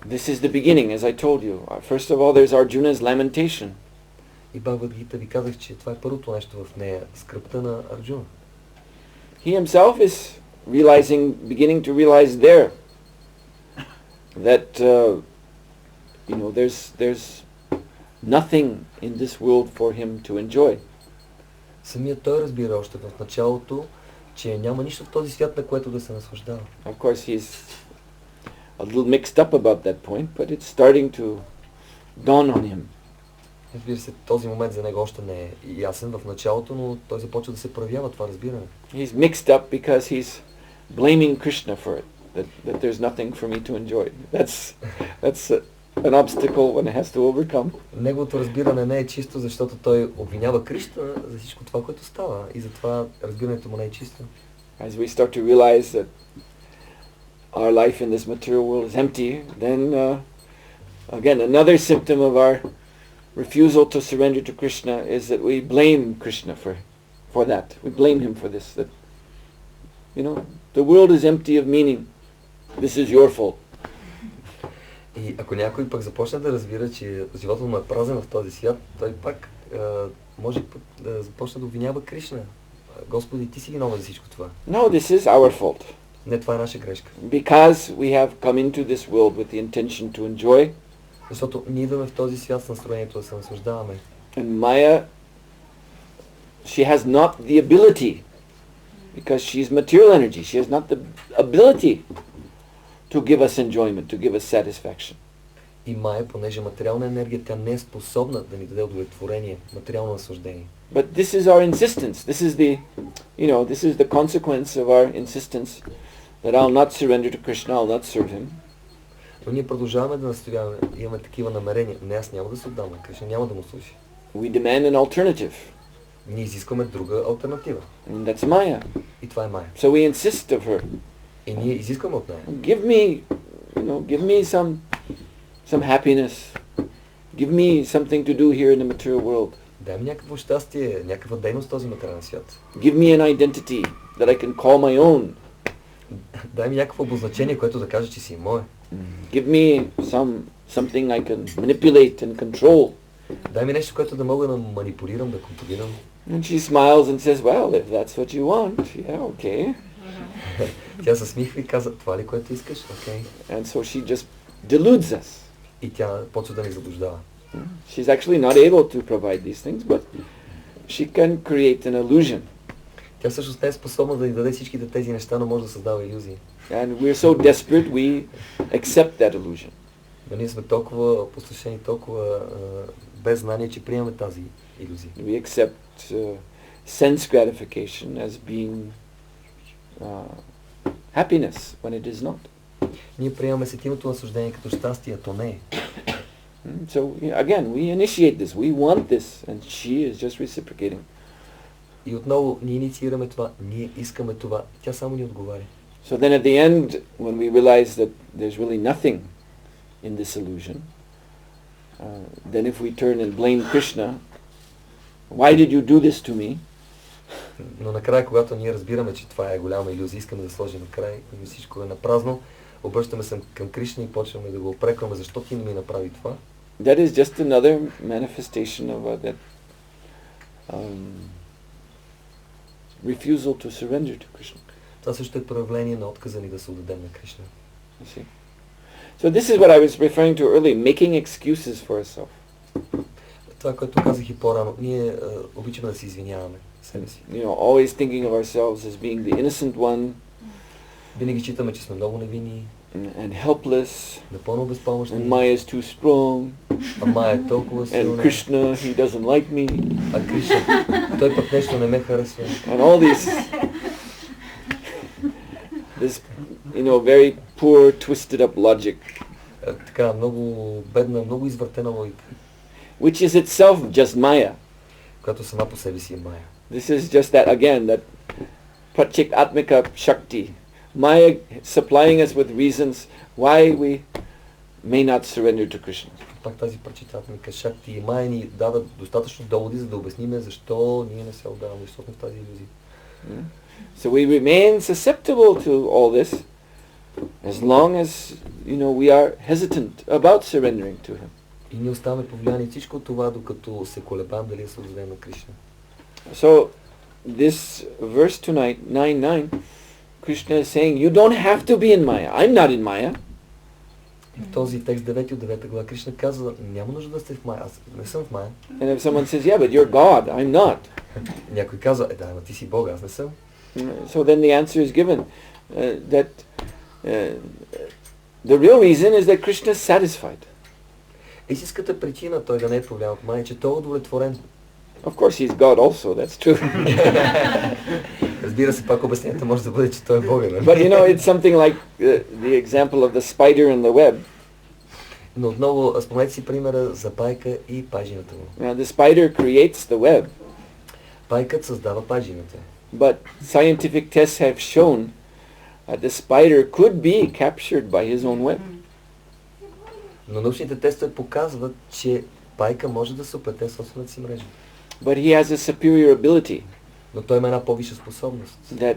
Speaker 1: this is the beginning, as I told you. First of all, there's Arjuna's lamentation.
Speaker 2: И Бхагавад Гита ви казах, че това е първото нещо в нея, скръпта на Арджуна.
Speaker 1: He himself is beginning to realize there that there's nothing in this world for him to enjoy.
Speaker 2: Самият той разбира още в началото, че няма нищо в този свят, на което да се наслаждава.
Speaker 1: Of course, he's a little mixed up about that point, but it's starting to dawn on him.
Speaker 2: Разбира се, този момент за него още не е ясен в началото, но той започва да се проявява това разбиране.
Speaker 1: He's mixed up because he's blaming Krishna for it, that there's nothing for me to enjoy. That's an obstacle one has to overcome.
Speaker 2: Неговото разбиране не е чисто, защото той обвинява Кришна за всичко това, което става, и затова разбирането му не е чисто.
Speaker 1: As we start to realize that our life in this material world is empty, then again another symptom of our refusal to surrender to Krishna is that we blame Krishna for that. We blame him for this. That the world is empty of meaning. This is your fault.
Speaker 2: И ако някой пък започне да разбира, че животът му е празен в този свят, той пак може да започне да обвинява Кришна. Господи, ти си виновен за всичко това.
Speaker 1: No, this is our fault.
Speaker 2: Не, това е наша грешка.
Speaker 1: Because we have come into this world with the intention to enjoy.
Speaker 2: Защото ние идваме в този свят с настроението да се наслаждаваме.
Speaker 1: And Maya, she has not the ability, because she is material energy, she has not the ability to give us enjoyment, to give us satisfaction.
Speaker 2: И Майя, понеже материална енергия, тя не е способна да ни даде удовлетворение, материално наслаждение.
Speaker 1: But this is our insistence. This is the consequence of our insistence that I'll not surrender to Krishna, I'll not serve him.
Speaker 2: Но ние продължаваме да настояваме, имаме такива намерения. Не, аз няма да се отдам на Кришна, няма да му служи.
Speaker 1: We demand an alternative.
Speaker 2: Ние изискваме друга алтернатива.
Speaker 1: And that's Maya.
Speaker 2: И това е Майя.
Speaker 1: So we insist of her.
Speaker 2: И ние изискваме от нея.
Speaker 1: Give me some happiness. Give me something to do here in the material world.
Speaker 2: Дай ми някакво щастие, някаква дейност в този материален свят.
Speaker 1: Give me an identity that I can call my own.
Speaker 2: Дай ми някакво обозначение, което да каже, че си мое.
Speaker 1: Give me something I can manipulate and control.
Speaker 2: Дай ми нещо, което да мога да манипулирам, да контролирам.
Speaker 1: And she smiles and says, well, if that's what you want, yeah, okay.
Speaker 2: Тя се смихва и каза, това ли което искаш? Окей.
Speaker 1: And so she just deludes us.
Speaker 2: И тя почва да ни заблуждава.
Speaker 1: She's actually not able to provide these things, but she can create an illusion.
Speaker 2: Тя всъщност не е способна да ни даде всичките тези неща, но може да създава илюзии.
Speaker 1: And we're so desperate, we accept that illusion.
Speaker 2: Но ние сме толкова опустошени, толкова без знание, че приемаме тази илюзия.
Speaker 1: We accept sense gratification as being happiness when it is not.
Speaker 2: Ние приемаме сетивното наслаждение като щастие, а то не е.
Speaker 1: So again, we initiate this. We want this, and she is just reciprocating.
Speaker 2: И отново ние инициираме това, ние искаме това, тя само ни отговаря.
Speaker 1: So then at the end, when we realize that there's really nothing in this illusion, then if we turn and blame Krishna, Why did you do this to me?
Speaker 2: Но накрая, когато ние разбираме, че това е голяма илюзия, искаме да сложим край и всичко е напразно, обръщаме се към Кришна и почваме да го опрекваме, защо ти не ми направи това.
Speaker 1: That is just another manifestation of that refusal to surrender to Krishna.
Speaker 2: Това също е проявление на отказа ни да се отдадем на Кришна.
Speaker 1: You see? So this is what I was referring to earlier, making excuses for ourselves.
Speaker 2: Това, което казах и по-рано, ние обичаме да се извиняваме себе си.
Speaker 1: You know, always thinking of ourselves as being the innocent one.
Speaker 2: Винаги считаме, че сме много невинни.
Speaker 1: And helpless.
Speaker 2: Напълно безпомощни.
Speaker 1: And Maya is too strong.
Speaker 2: А Майя е толкова силна.
Speaker 1: And Krishna, he doesn't like me.
Speaker 2: А Кришна, той пък нещо не ме харесва.
Speaker 1: And all this, very poor, twisted up logic.
Speaker 2: Така, много бедна, много извъртена логика.
Speaker 1: Which is itself just Maya.
Speaker 2: Която сама по себе си е Майя.
Speaker 1: This is just that again, that Prachik Atmika Shakti. Maya supplying us with reasons why we may not surrender to Krishna.
Speaker 2: Пак тази Прачитатмика Шакти и Майя ни дава достатъчно доводи, за да обясниме защо ние не се отдаваме, защото сме в тази илюзия.
Speaker 1: So we remain susceptible to all this as long as, we are hesitant about surrendering to Him.
Speaker 2: И ние оставаме повлияни всичко това, докато се колебаем дали да се отдадем на Кришна.
Speaker 1: So this verse tonight, 9:9, Krishna is saying, you don't have to be in Maya. I'm not in Maya.
Speaker 2: В този текст 9 от 9 глава Кришна казва, няма нужда да сте в Майя, аз не съм в Майя.
Speaker 1: And if someone says, yeah, but you're God, I'm not.
Speaker 2: Някой казва, да, но ти си Бог, аз не съм.
Speaker 1: So then the answer is given that the real reason is that Krishna is satisfied.
Speaker 2: Истинската причина той да не е повлиян от Майя е, че той е удовлетворен.
Speaker 1: Of course he's God also, that's true.
Speaker 2: Разбира се, пак обяснението може да бъде, че той е Бога.
Speaker 1: But it's something like the example of the spider in the web.
Speaker 2: Но отново спомнете си примера за пайка и пажината му.
Speaker 1: Now the spider creates the web.
Speaker 2: Пайкът създава пажината.
Speaker 1: But scientific tests have shown that the spider could be captured by his own web.
Speaker 2: Но научните тестове показват, че пайка може да се оплете в собствената си мрежа.
Speaker 1: But he has a superior ability.
Speaker 2: Но той има една по-висша способност.
Speaker 1: That,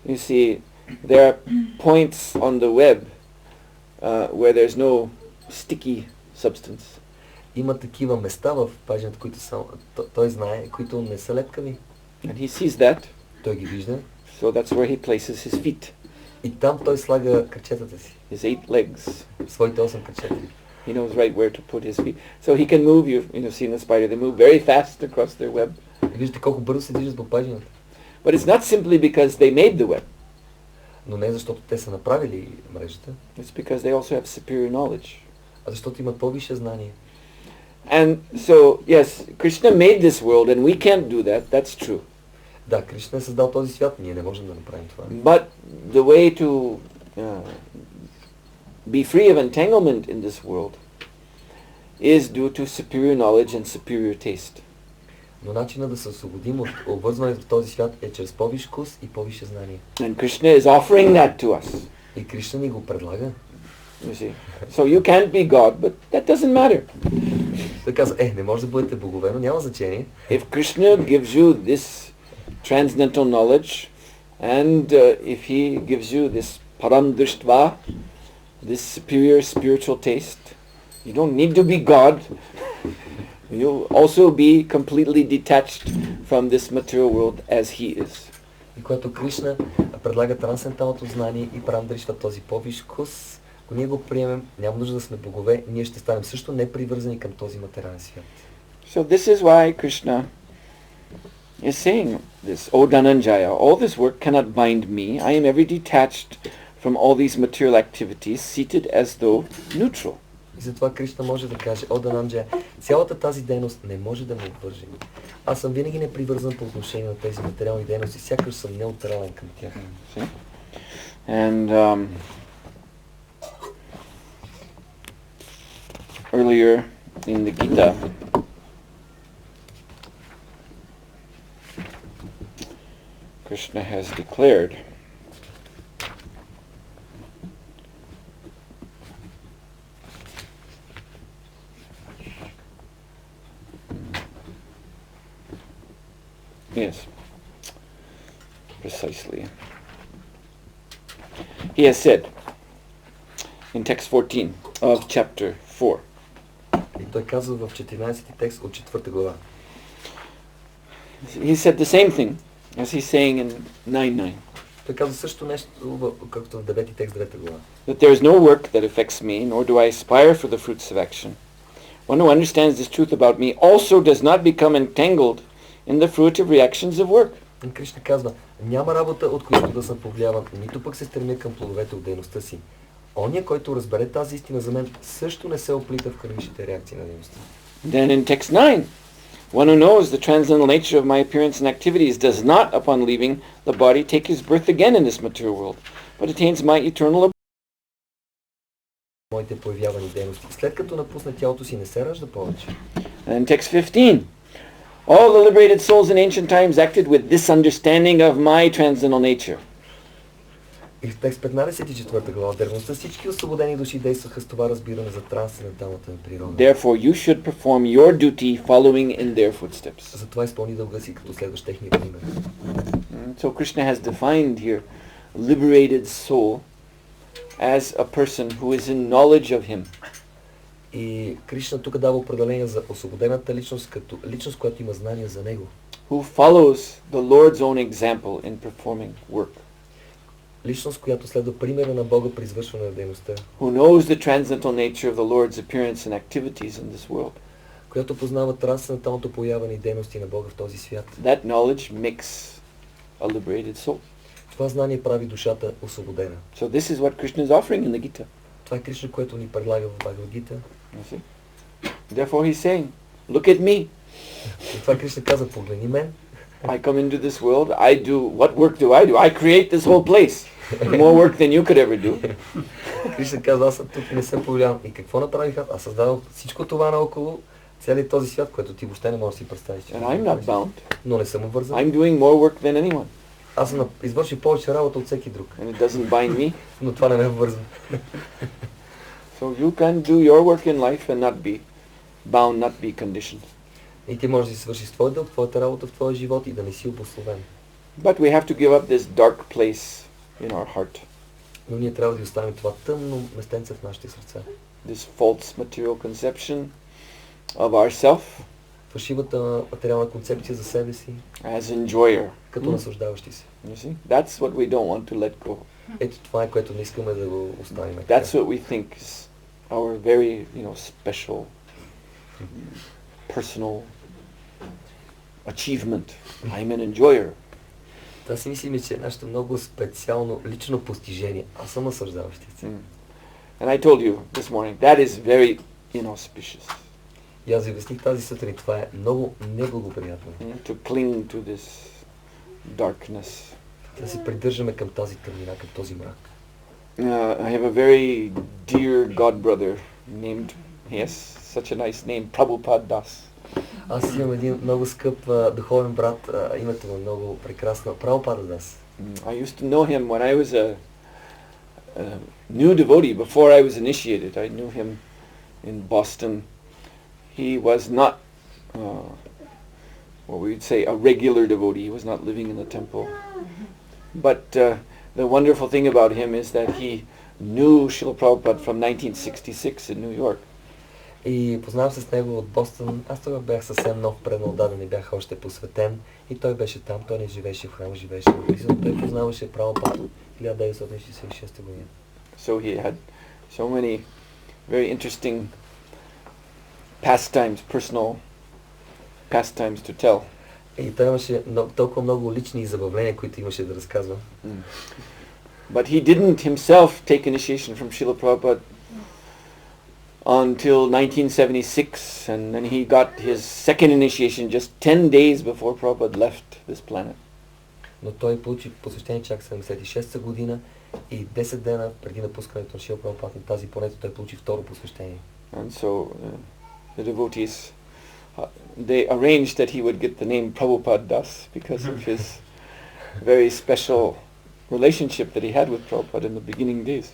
Speaker 1: you see, there are points on the web where there's no sticky substance.
Speaker 2: Има такива места в пажината, които той знае, които не са лепкави.
Speaker 1: And he sees that.
Speaker 2: Той ги вижда.
Speaker 1: So that's where he places his feet.
Speaker 2: И там той слага крачетата си.
Speaker 1: His 8 legs.
Speaker 2: Своите 8 крачета.
Speaker 1: He knows right where to put his feet. So he can move, you've seen the spider, they move very fast across their web.
Speaker 2: И виждате колко бързо се движат по пажината.
Speaker 1: But it's not simply because they made the web.
Speaker 2: Но не защото те са направили мрежата.
Speaker 1: It's because they also have superior knowledge.
Speaker 2: А защото имат по-висше знание.
Speaker 1: And so, yes, Krishna made this world and we can't do that, that's true.
Speaker 2: Да, Кришна е създал този свят, ние не можем да направим това.
Speaker 1: But the way to be free of entanglement in this world is due to superior knowledge and superior taste.
Speaker 2: Но начинът да се освободим от обвързването в този свят е чрез по-висш вкус и по-висше знание.
Speaker 1: And Krishna is offering that to us.
Speaker 2: И Кришна ни го предлага.
Speaker 1: You see. So you can't be God, but that doesn't matter.
Speaker 2: Той каза, не може да бъдете богове, но няма значение.
Speaker 1: If Krishna gives you this transcendental knowledge and if he gives you this param drishtva, this superior spiritual taste, you don't need to be God. You'll also be completely detached from this material world as he is.
Speaker 2: И когато Кришна предлага трансценденталното знание и парам дриштва този по-висш вкус, ако ние го приемем, няма нужда да сме богове, ние ще станем също непривързани към този материален свят.
Speaker 1: So this is why Krishna is saying this, O Dhananjaya, all this work cannot bind me. I am ever detached from all these material activities, seated as though neutral.
Speaker 2: И затова Кришна може да каже, о Дhananjaya, цялата тази дейност не може да ме обвърже. Аз съм винаги непривързан по отношение на тези материални дейности, сякаш съм неутрален към тях.
Speaker 1: And earlier in the Gita, Krishna has declared Yes. Precisely. He has said in text 14 of chapter 4.
Speaker 2: И той казва в 14 текст от 4 глава.
Speaker 1: He said the same thing as he's saying in 9:9.
Speaker 2: Той казва също нещо, както в 9 текст, 9 глава.
Speaker 1: That there is no work that affects me, nor do I aspire for the fruits of action. One who understands this truth about me also does not become entangled in the fruitive reactions of work.
Speaker 2: Кришна казва, няма работа, от която да съм повлияван, нито пък се стремя към плодовете от дейността си. Оня, който разбере тази истина за мен, също не се оплита в хроничните реакции на дейността.
Speaker 1: Then in text 9, one who knows the transcendental nature of my appearance and activities does not, upon leaving the body, take his birth again in this material world, but attains my eternal
Speaker 2: моите появявани дейности. След като напусне тялото си, не се ражда повече.
Speaker 1: And in text 15, all the liberated souls in ancient times acted with this understanding of my transcendental nature.
Speaker 2: И в текст 15 глава, древността всички освободени души действаха с това разбиране за трансценденталната природа.
Speaker 1: Therefore, you should perform your duty following in their footsteps.
Speaker 2: Затова изпълни дълга си, като следваш техния пример.
Speaker 1: So Krishna has defined here liberated soul as a person who is in knowledge of him.
Speaker 2: И Кришна тук дава определение за освободената личност, като личност, която има знание за него.
Speaker 1: Who follows the Lord's own example in performing work.
Speaker 2: Личност, която следва примера на Бога при извършване на дейността.
Speaker 1: Who knows the transcendental nature of the Lord's appearance and activities in this world.
Speaker 2: Която познава трансценденталното появяване и дейности на Бога в този свят.
Speaker 1: That knowledge makes a liberated soul.
Speaker 2: Това знание прави душата освободена.
Speaker 1: So this is what Krishna is offering in the Gita.
Speaker 2: Това е Кришна, което ни предлага в Бхагавад-гита.
Speaker 1: You see? Therefore he's saying, look at me.
Speaker 2: И това Кришна каза, погледни мен.
Speaker 1: I come into this world, what work do? I create this whole place. More work than you could ever do.
Speaker 2: Кришна каза, аз съм тук и не съм повлиян. И какво направих? Аз създавам всичко това наоколо, целият този свят, което ти въобще не можеш да си представиш.
Speaker 1: And I'm not bound.
Speaker 2: Но не съм обвързан.
Speaker 1: I'm doing more work than anyone.
Speaker 2: Аз съм извършил повече работа от всеки друг.
Speaker 1: And it doesn't bind me.
Speaker 2: Но това не ме обвързва.
Speaker 1: So you can do your work in life and not be bound, not be conditioned.
Speaker 2: И ти можеш да си свършиш твой дълг, твоята работа в твоя живот и да не си обусловен.
Speaker 1: But we have to give up this dark place in our heart.
Speaker 2: Но ние трябва да оставим това тъмно местенце в нашите сърца.
Speaker 1: This false material conception of ourself.
Speaker 2: Фалшивата материална концепция за себе си.
Speaker 1: As enjoyer.
Speaker 2: Като наслаждаващи се.
Speaker 1: You see? That's what we don't want to let go.
Speaker 2: Ето това е, което не искаме да го оставим.
Speaker 1: That's what we think is our very, special, personal achievement. I'm an enjoyer.
Speaker 2: Това си мислим, че е нашето много специално лично постижение. Аз съм наслаждаващи се.
Speaker 1: And I told you this morning, that is very inauspicious.
Speaker 2: И аз ви обясних тази сутрин, това е много неблагоприятно.
Speaker 1: To cling to this darkness.
Speaker 2: Да се придържаме към тази тъмнина, към този мрак.
Speaker 1: I have a very dear god brother named, he has such a nice name, Prabhupada Das.
Speaker 2: Аз имам един много скъп духовен брат, името му е много прекрасно, Прабхупада Дас.
Speaker 1: I used to know him when I was a new devotee, before I was initiated. I knew him in Boston. He was not, what we would say, a regular devotee. He was not living in the temple. But the wonderful thing about him is that he knew Srila Prabhupada from 1966 in New York.
Speaker 2: И познавам се с него от Бостон. Аз тогава бях съвсем нов, преднодаден и бях още посветен. И той беше там, той не живееше в храма, живееше в близо. Той познаваше Прабхупада 1966 година.
Speaker 1: So he had so many very interesting pastimes, personal pastimes to tell.
Speaker 2: И той имаше толкова много лични забавления, които имаше да разказва.
Speaker 1: But he didn't himself take initiation from Srila Prabhupada until 1976, and then he got his second initiation just 10 days before Prabhupada left this planet.
Speaker 2: Но той получи посвещение чак 76-та година и 10 дена преди напускането на Шрила Прабхупада на тази планета той получи второ посвещение.
Speaker 1: And so the devotees, they arranged that he would get the name Prabhupada Das because of his very special relationship that he had with Prabhupada in the beginning days.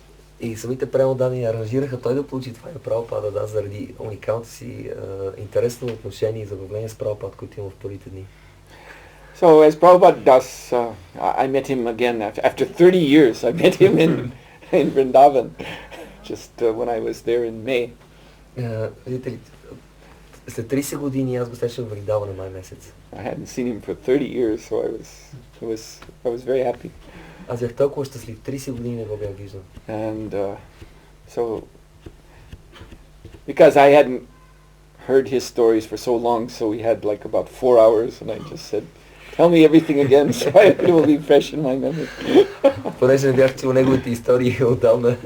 Speaker 2: И самите преводани аранжираха той да получи това Прабхупада Дас заради уникалното си интересно отношение и забавление с Прабхупада, които има в първите дни.
Speaker 1: So as Prabhupada does, I met him again after 30 years. I met him in Vrindavan, just when I was there in May.
Speaker 2: Видите ли, след 30 години аз го срещах в Вриндаван на май месец.
Speaker 1: I hadn't seen him for 30 years, so I was very happy.
Speaker 2: Аз бях толкова щастлив, 30 години не го бях виждал.
Speaker 1: And so, because I hadn't heard his stories for so long, so we had like about 4 hours, and I just said, tell me everything again, so it will be fresh in my memory.
Speaker 2: Понеже не бях чул неговите истории отдавна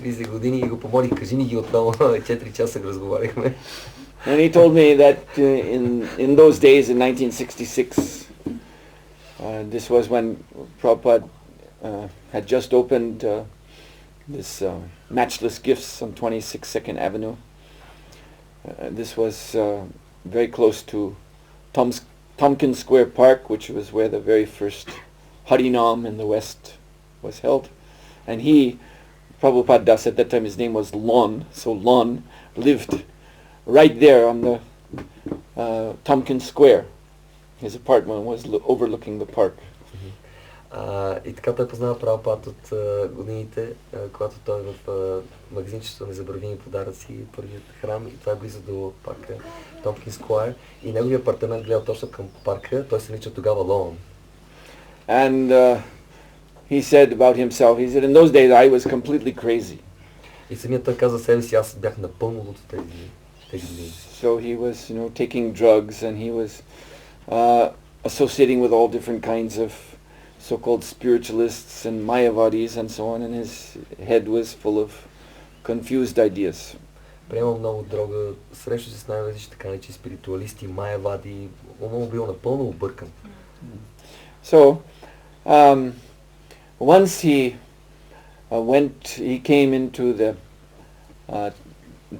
Speaker 2: 30 години и го помолих, кажи ни ги отново, 4 часа разговаряхме.
Speaker 1: And he told me that in those days, in 1966, this was when Prabhupada had just opened this Matchless Gifts on 26 2nd Avenue. This was very close to Tompkins Square Park, which was where the very first Harinam in the West was held. And Prabhupada Das, at that time his name was Lon, so Lon lived right there on the Tompkins Square. His apartment was overlooking the park.
Speaker 2: И така той познава Прабхупад от годините, когато той е в магазинчето Незабравими подаръци, първият храм, и това е близо до парка Tompkins Square. И неговия апартамент гледа точно към парка, той се нарича тогава Лон.
Speaker 1: And he said about himself, he said, in those days I was completely crazy.
Speaker 2: И самият той каза себе си, аз бях напълно луд в тези години.
Speaker 1: So he was, taking drugs, and he was associating with all different kinds of so-called spiritualists and Mayavadis and so on, and his head was full of confused ideas.
Speaker 2: Приемал много дрога, срещу се с най-различни така наречени спиритуалисти, Майавади, умът му бил напълно объркан.
Speaker 1: So, once he came into the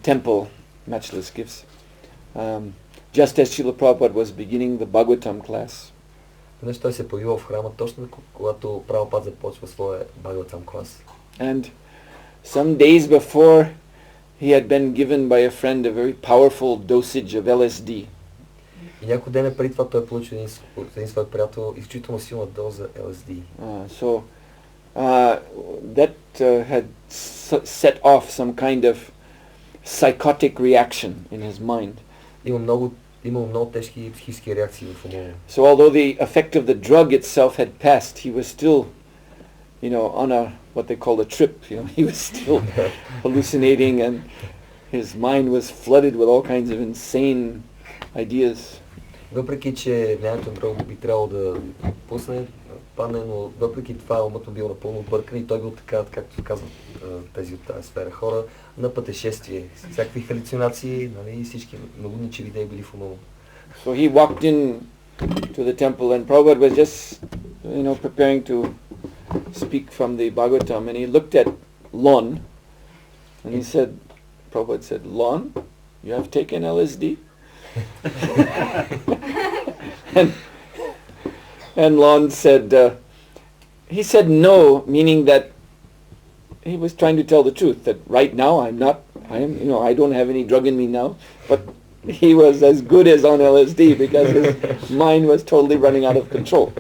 Speaker 1: temple, Matchless Gifts, just as Srila Prabhupada was beginning the Bhagavatam class.
Speaker 2: Веднъж той се появил в храма точно когато Прабхупад започва своя Бхагаватам клас.
Speaker 1: And some days before, he had been given by a friend a very powerful dosage of LSD.
Speaker 2: И няколко дена преди това той получил един свой приятел изключително силна доза LSD.
Speaker 1: So that had set off some kind of psychotic reaction in his mind.
Speaker 2: Имал много тежки психически реакции в ума.
Speaker 1: So although the effect of the drug itself had passed, he was still, on what they call a trip. He was still hallucinating, and his mind was flooded with all kinds of insane ideas.
Speaker 2: Въпреки че влиянието на дрога би трябвало да падне, но въпреки това умът му бил напълно объркан и той бил така, както казват тези от тази сфера хора, на пътешествие. Всякакви халюцинации, и всички налудничеви идеи били в ума му.
Speaker 1: So he walked in to the temple, and Prabhupada was just, preparing to speak from the Bhagavatam, and he looked at Lon, and he said, Prabhupada said, Lon, you have taken LSD? and Lon said, he said no, meaning that he was trying to tell the truth, that right now I don't have any drug in me now, but he was as good as on LSD because his mind was totally running out of control.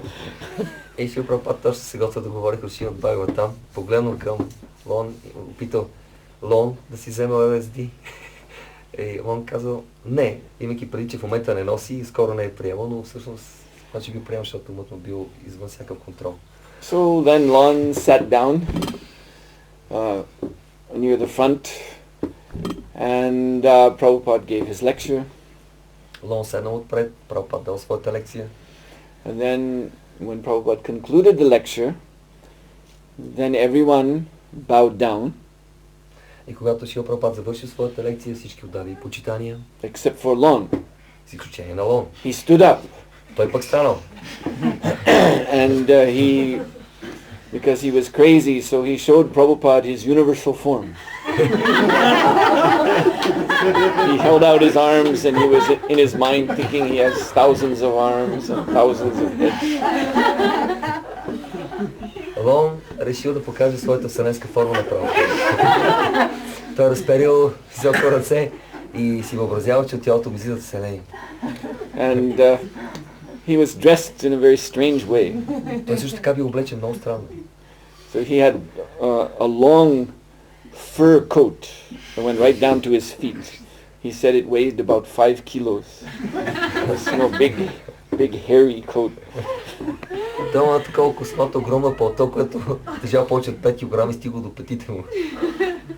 Speaker 2: И Шрила Прабхупад точно се готвя да говори Кришна Бхагаватам, погледнал към Лон и опитал Лон да си вземе LSD. И Лон казал не, имайки преди, че в момента не носи и скоро не е приемал, но всъщност значи би приемал, защото умът му бил извън всякакъв контрол.
Speaker 1: So then Lon sat down near the front, and Prabhupada gave his lecture.
Speaker 2: Лон седнал отпред, Прабхупад дал своята лекция.
Speaker 1: And then when Prabhupada concluded the lecture, then everyone bowed down.
Speaker 2: И когато Шрила Прабхупад завърши своята лекция, всички отдали почитания.
Speaker 1: Except for Lon.
Speaker 2: С изключение на Лон.
Speaker 1: He stood up.
Speaker 2: Той пък станал.
Speaker 1: And because he was crazy, so he showed Prabhupada his universal form. He held out his arms, and he was in his mind thinking he has thousands of arms and thousands of heads.
Speaker 2: Лон решил да покаже своята вселенска форма на Прабхупада. Той разперил високо ръце и си въобразява, че от тялото му излизат вселени.
Speaker 1: And he was dressed in a very strange way.
Speaker 2: Той също така бил облечен много странно.
Speaker 1: So he had a long fur coat that went right down to his feet. He said it weighed about 5 kilos. It was big hairy coat.
Speaker 2: Той има такова космата, огромна палто, което тежал повече от 5 кг и стига до петите му.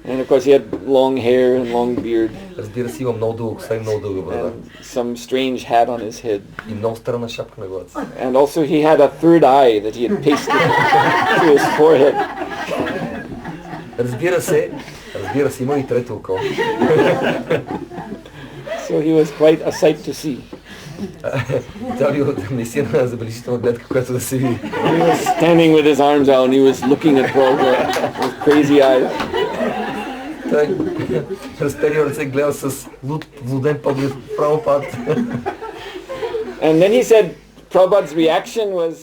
Speaker 1: And of course he had long hair and long beard.
Speaker 2: Разбира се, има много дълго коса и много дълга брада.
Speaker 1: And some strange hat on his head.
Speaker 2: И много странна шапка на главата.
Speaker 1: And also he had a third eye that he had pasted to his forehead.
Speaker 2: Разбира се, има и трето око.
Speaker 1: So he was quite a sight to see.
Speaker 2: Това бил наистина забележителна гледка, която да се види.
Speaker 1: He was standing with his arms out and he was looking at Prabhupada with crazy eyes.
Speaker 2: Той разтери ръце, гледа с луден поглед в Прабхупад.
Speaker 1: And then he said Prabhupada's reaction was